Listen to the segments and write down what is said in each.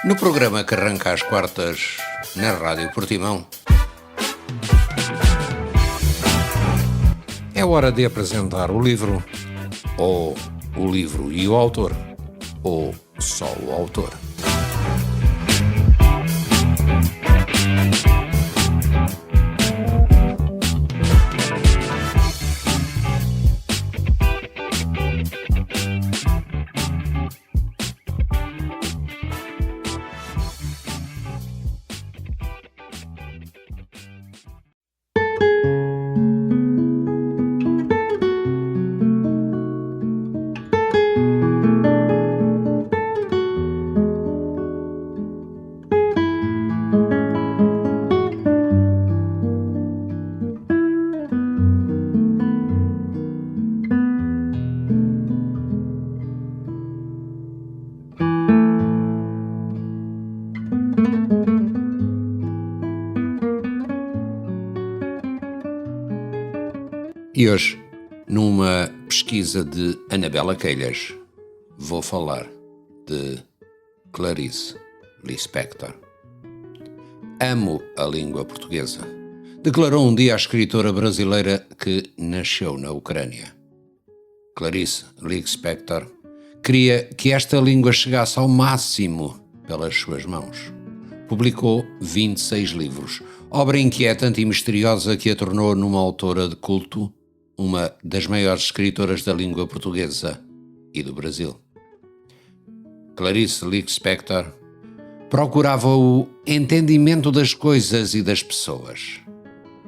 No programa que arranca às quartas na Rádio Portimão, é hora de apresentar o livro, ou o livro e o autor, ou só o autor. E hoje, numa pesquisa de Anabela Queilhas, vou falar de Clarice Lispector. Amo a língua portuguesa, declarou um dia a escritora brasileira que nasceu na Ucrânia. Clarice Lispector queria que esta língua chegasse ao máximo pelas suas mãos. Publicou 26 livros, obra inquietante e misteriosa que a tornou numa autora de culto, uma das maiores escritoras da língua portuguesa e do Brasil. Clarice Lispector procurava o entendimento das coisas e das pessoas.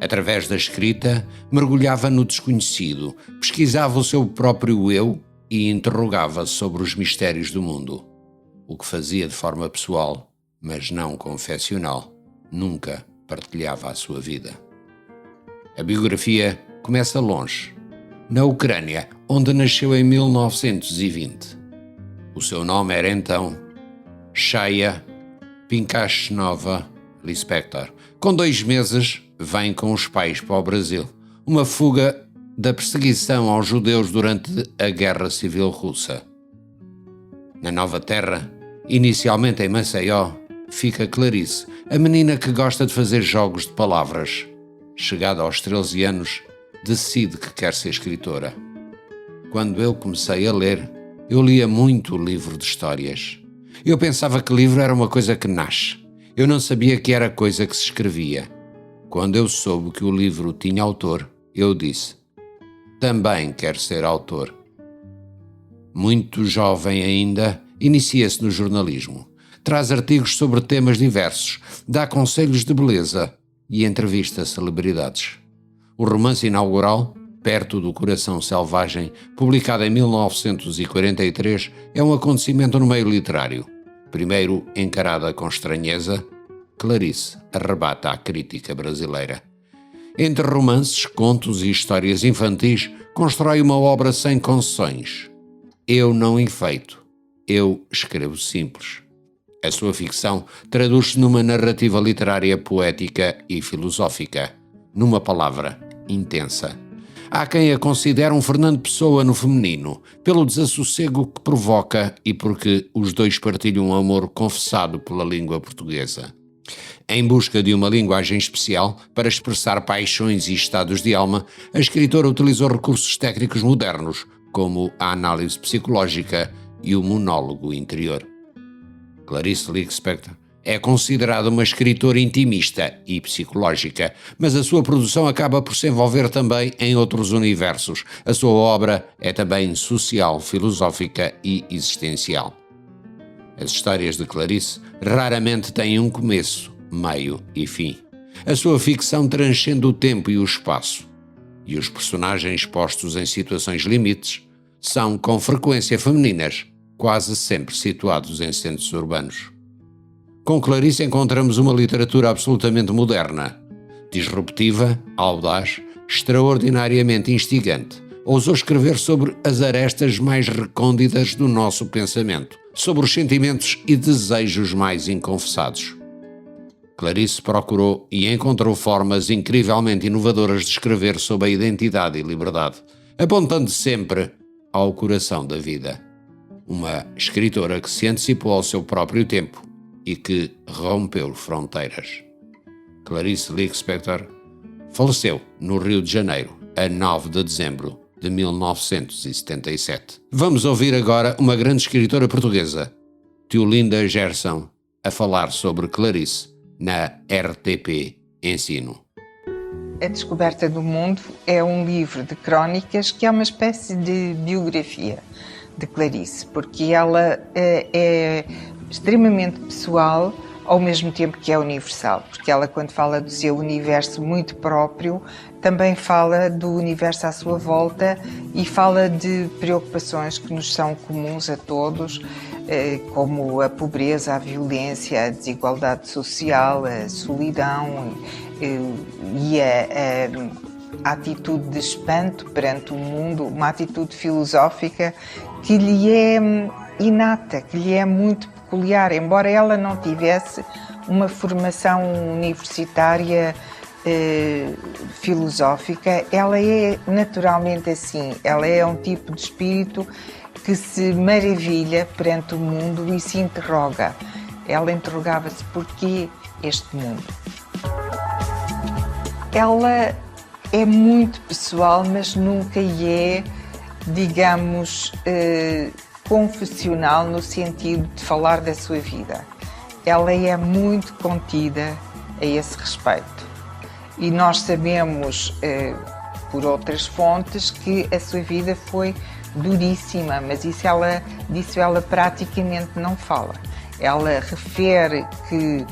Através da escrita, mergulhava no desconhecido, pesquisava o seu próprio eu e interrogava sobre os mistérios do mundo, o que fazia de forma pessoal, mas não confessional. Nunca partilhava a sua vida. A biografia começa longe, na Ucrânia, onde nasceu em 1920. O seu nome era então Chaya Pinkashnova Lispector. Com 2 meses, vem com os pais para o Brasil, uma fuga da perseguição aos judeus durante a Guerra Civil Russa. Na nova terra, inicialmente em Maceió, fica Clarice, a menina que gosta de fazer jogos de palavras. Chegada aos 13 anos, decide que quer ser escritora. Quando eu comecei a ler, eu lia muito livro de histórias. Eu pensava que livro era uma coisa que nasce. Eu não sabia que era coisa que se escrevia. Quando eu soube que o livro tinha autor, eu disse: também quero ser autor. Muito jovem ainda, inicia-se no jornalismo. Traz artigos sobre temas diversos, dá conselhos de beleza e entrevista celebridades. O romance inaugural, Perto do Coração Selvagem, publicado em 1943, é um acontecimento no meio literário. Primeiro encarada com estranheza, Clarice arrebata a crítica brasileira. Entre romances, contos e histórias infantis, constrói uma obra sem concessões. Eu não enfeito, eu escrevo simples. A sua ficção traduz-se numa narrativa literária poética e filosófica, numa palavra, intensa. Há quem a considere um Fernando Pessoa no feminino, pelo desassossego que provoca e porque os dois partilham um amor confessado pela língua portuguesa. Em busca de uma linguagem especial para expressar paixões e estados de alma, a escritora utilizou recursos técnicos modernos, como a análise psicológica e o monólogo interior. Clarice Lispector é considerada uma escritora intimista e psicológica, mas a sua produção acaba por se envolver também em outros universos. A sua obra é também social, filosófica e existencial. As histórias de Clarice raramente têm um começo, meio e fim. A sua ficção transcende o tempo e o espaço. E os personagens postos em situações limites são, com frequência, femininas, quase sempre situados em centros urbanos. Com Clarice encontramos uma literatura absolutamente moderna, disruptiva, audaz, extraordinariamente instigante. Ousou escrever sobre as arestas mais recônditas do nosso pensamento, sobre os sentimentos e desejos mais inconfessados. Clarice procurou e encontrou formas incrivelmente inovadoras de escrever sobre a identidade e liberdade, apontando sempre ao coração da vida. Uma escritora que se antecipou ao seu próprio tempo e que rompeu fronteiras. Clarice Lispector faleceu no Rio de Janeiro, a 9 de dezembro de 1977. Vamos ouvir agora uma grande escritora portuguesa, Teolinda Gerson, a falar sobre Clarice na RTP Ensino. A Descoberta do Mundo é um livro de crónicas que é uma espécie de biografia de Clarice, porque ela é extremamente pessoal, ao mesmo tempo que é universal, porque ela, quando fala do seu universo muito próprio, também fala do universo à sua volta e fala de preocupações que nos são comuns a todos, como a pobreza, a violência, a desigualdade social, a solidão e a atitude de espanto perante o mundo, uma atitude filosófica que lhe é inata, que lhe é muito peculiar, embora ela não tivesse uma formação universitária filosófica, ela é naturalmente assim, ela é um tipo de espírito que se maravilha perante o mundo e se interroga. Ela interrogava-se: porquê este mundo? Ela é muito pessoal, mas nunca é, digamos, confessional no sentido de falar da sua vida. Ela é muito contida a esse respeito. E nós sabemos, por outras fontes, que a sua vida foi duríssima, mas disso ela praticamente não fala. Ela refere que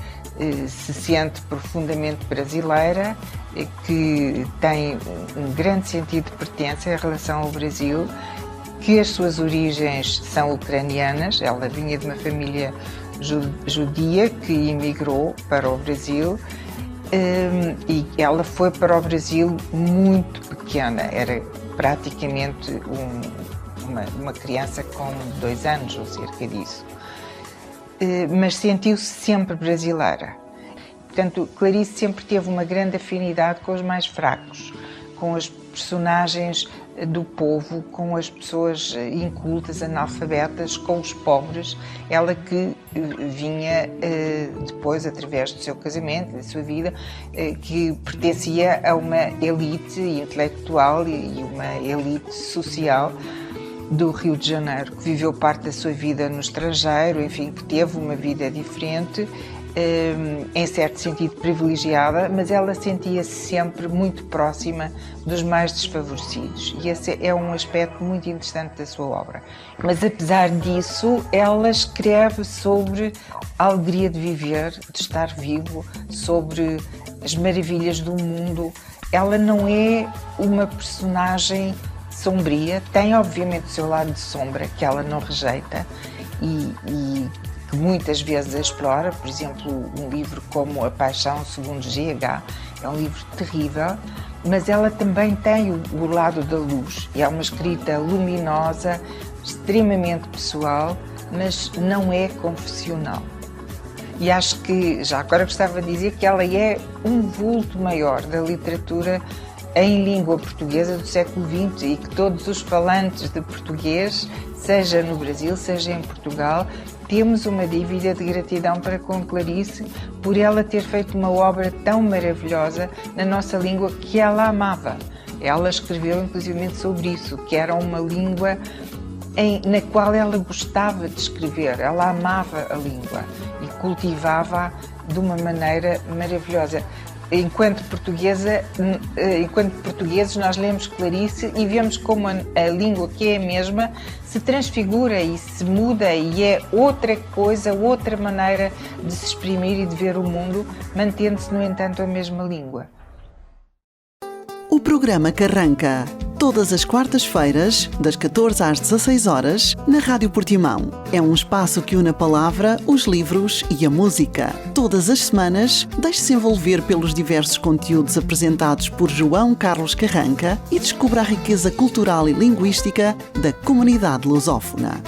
se sente profundamente brasileira, que tem um grande sentido de pertença em relação ao Brasil, que as suas origens são ucranianas. Ela vinha de uma família judia que emigrou para o Brasil e ela foi para o Brasil muito pequena, era praticamente uma criança com 2 anos ou cerca disso, mas sentiu-se sempre brasileira. Portanto, Clarice sempre teve uma grande afinidade com os mais fracos, com as personagens do povo, com as pessoas incultas, analfabetas, com os pobres. Ela que vinha depois, através do seu casamento, da sua vida, que pertencia a uma elite intelectual e uma elite social do Rio de Janeiro, que viveu parte da sua vida no estrangeiro, enfim, que teve uma vida diferente, em certo sentido privilegiada, mas ela sentia-se sempre muito próxima dos mais desfavorecidos, e esse é um aspecto muito interessante da sua obra. Mas apesar disso, ela escreve sobre a alegria de viver, de estar vivo, sobre as maravilhas do mundo. Ela não é uma personagem sombria, tem obviamente o seu lado de sombra que ela não rejeita e que muitas vezes a explora. Por exemplo, um livro como A Paixão segundo G.H. é um livro terrível, mas ela também tem o lado da luz, e é uma escrita luminosa, extremamente pessoal, mas não é confessional. E acho que, já agora gostava de dizer que ela é um vulto maior da literatura em língua portuguesa do século XX, e que todos os falantes de português, seja no Brasil, seja em Portugal, temos uma dívida de gratidão para com Clarice por ela ter feito uma obra tão maravilhosa na nossa língua que ela amava. Ela escreveu inclusive sobre isso, que era uma língua na qual ela gostava de escrever, ela amava a língua e cultivava-a de uma maneira maravilhosa. Enquanto portugueses, nós lemos Clarice e vemos como a língua, que é a mesma, se transfigura e se muda, e é outra coisa, outra maneira de se exprimir e de ver o mundo, mantendo-se, no entanto, a mesma língua. O programa que arranca todas as quartas-feiras, das 14 às 16 horas, na Rádio Portimão. É um espaço que une a palavra, os livros e a música. Todas as semanas, deixe-se envolver pelos diversos conteúdos apresentados por João Carlos Carranca e descubra a riqueza cultural e linguística da comunidade lusófona.